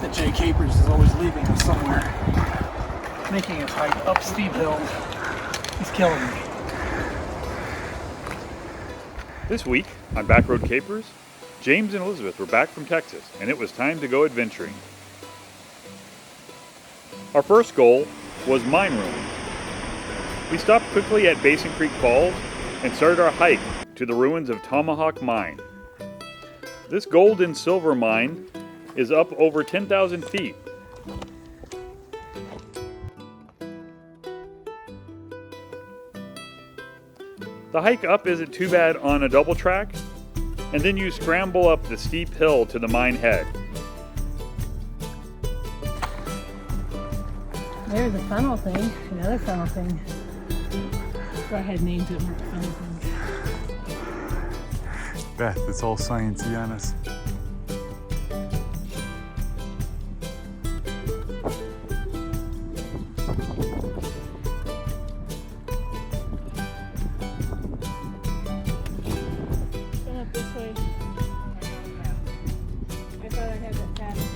that Jay Capers is always leaving us somewhere, making us hike up steep hills. He's killing me. This week on Backroad Capers, James and Elizabeth were back from Texas, and it was time to go adventuring. Our first goal was mine ruins. We stopped quickly at Basin Creek Falls and started our hike to the ruins of Tomahawk Mine. This gold and silver mine is up over 10,000 feet. The hike up isn't too bad on a double track, and then you scramble up the steep hill to the mine head. There's a funnel thing, another funnel thing. I had names that weren't funnel things. Beth, it's all sciencey on us. Come up this way. I thought I had that fast too.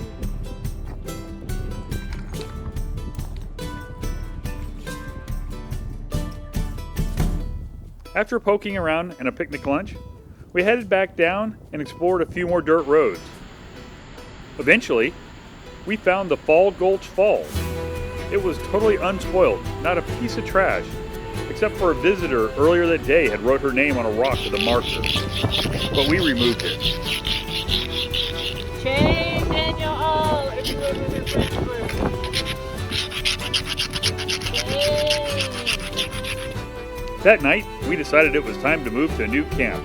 After poking around and a picnic lunch, we headed back down and explored a few more dirt roads. Eventually, we found the Gulch Falls. It was totally unspoiled, not a piece of trash, except for a visitor earlier that day had wrote her name on a rock with a marker. But we removed it. Change Daniel all. Everybody with your friends group. That night, we decided it was time to move to a new camp.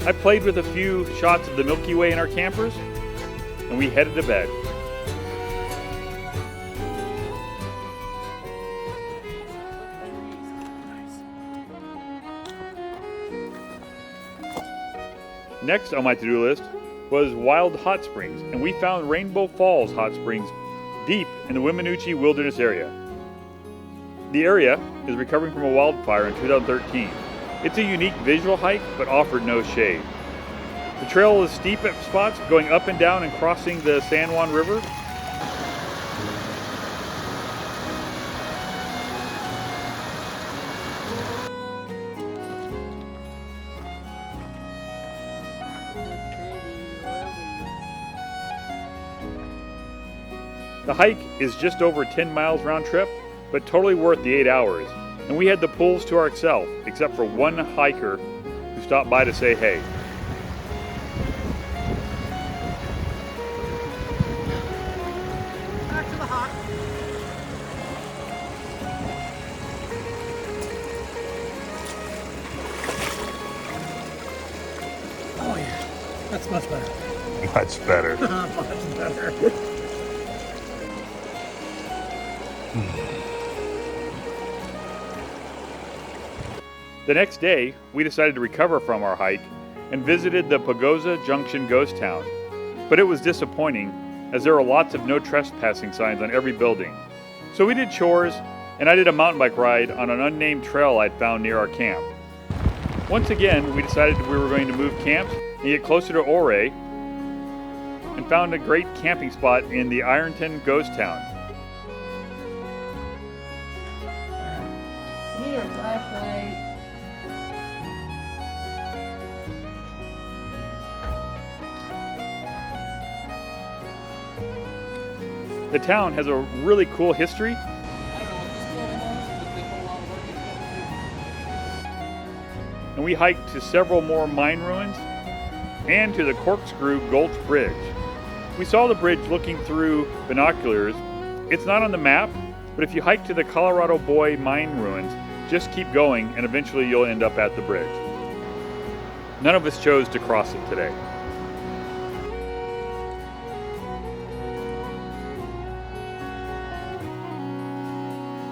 I played with a few shots of the Milky Way in our campers, and we headed to bed. Next on my to-do list was Wild Hot Springs, and we found Rainbow Falls Hot Springs deep in the Weminuche Wilderness area. The area is recovering from a wildfire in 2013. It's a unique visual hike, but offered no shade. The trail is steep at spots, going up and down and crossing the San Juan River. The hike is just over 10 miles round trip, but totally worth the 8 hours. And we had the pools to ourselves, except for one hiker who stopped by to say hey. Back to the hot. Oh yeah, that's much better. Much better. Much better. The next day, we decided to recover from our hike and visited the Pagosa Junction ghost town. But it was disappointing, as there were lots of no trespassing signs on every building. So we did chores, and I did a mountain bike ride on an unnamed trail I'd found near our camp. Once again, we decided we were going to move camps and get closer to Ouray, and found a great camping spot in the Ironton ghost town. Need a flashlight. The town has a really cool history, and we hiked to several more mine ruins and to the Corkscrew Gulch Bridge. We saw the bridge looking through binoculars. It's not on the map, but if you hike to the Colorado Boy mine ruins, just keep going and eventually you'll end up at the bridge. None of us chose to cross it today.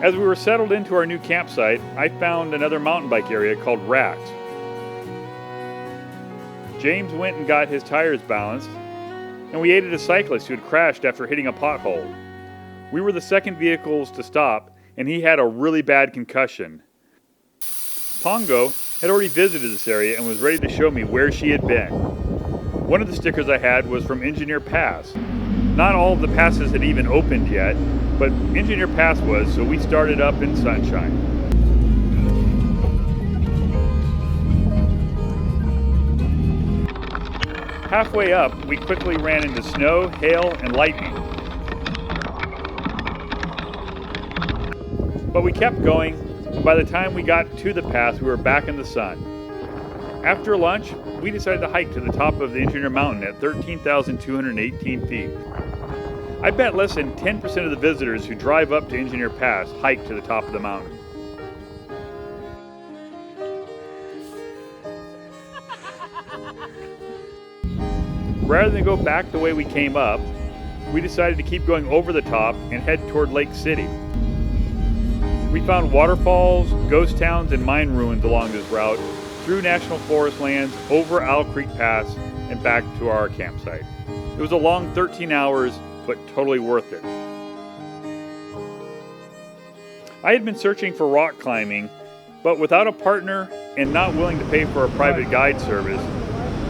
As we were settled into our new campsite, I found another mountain bike area called Rats. James went and got his tires balanced, and we aided a cyclist who had crashed after hitting a pothole. We were the second vehicles to stop, and he had a really bad concussion. Pongo had already visited this area and was ready to show me where she had been. One of the stickers I had was from Engineer Pass. Not all of the passes had even opened yet, but Engineer Pass was, so we started up in sunshine. Halfway up, we quickly ran into snow, hail, and lightning. But we kept going, and by the time we got to the pass, we were back in the sun. After lunch, we decided to hike to the top of the Engineer Mountain at 13,218 feet. I bet less than 10% of the visitors who drive up to Engineer Pass hike to the top of the mountain. Rather than go back the way we came up, we decided to keep going over the top and head toward Lake City. We found waterfalls, ghost towns, and mine ruins along this route, through national forest lands, over Owl Creek Pass, and back to our campsite. It was a long 13 hours, but totally worth it. I had been searching for rock climbing, but without a partner and not willing to pay for a private guide service,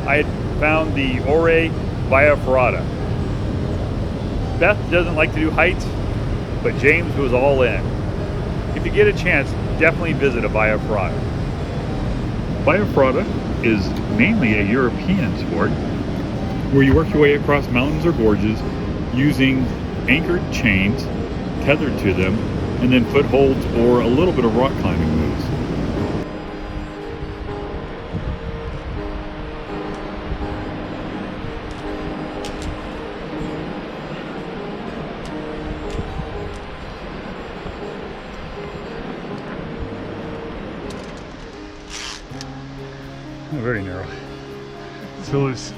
I had found the Ore via ferrata. Beth doesn't like to do heights, but James was all in. If you get a chance, definitely visit a via ferrata. Via ferrata is mainly a European sport where you work your way across mountains or gorges using anchored chains tethered to them, and then footholds or a little bit of rock climbing moves. Oh, very narrow. So it's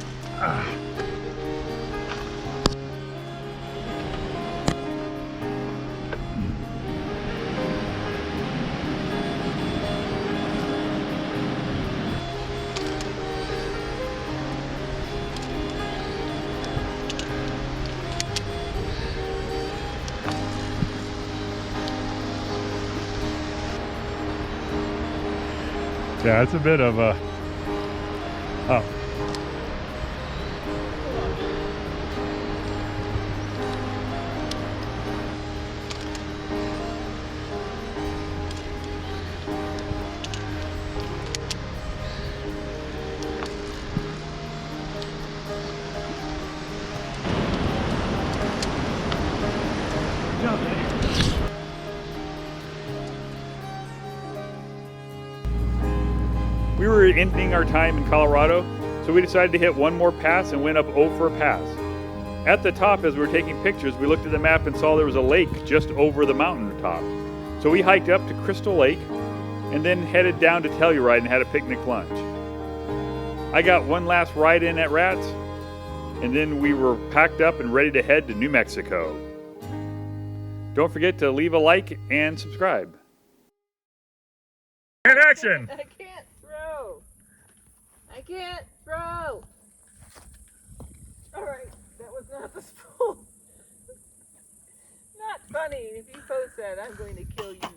yeah, it's a bit of a up. We were ending our time in Colorado, so we decided to hit one more pass and went up over a pass. At the top, as we were taking pictures, we looked at the map and saw there was a lake just over the mountain top. So we hiked up to Crystal Lake and then headed down to Telluride and had a picnic lunch. I got one last ride in at Rats, and then we were packed up and ready to head to New Mexico. Don't forget to leave a like and subscribe. And action! I can't throw. I can't throw. All right, that was not the spool. Not funny. If you post that, I'm going to kill you.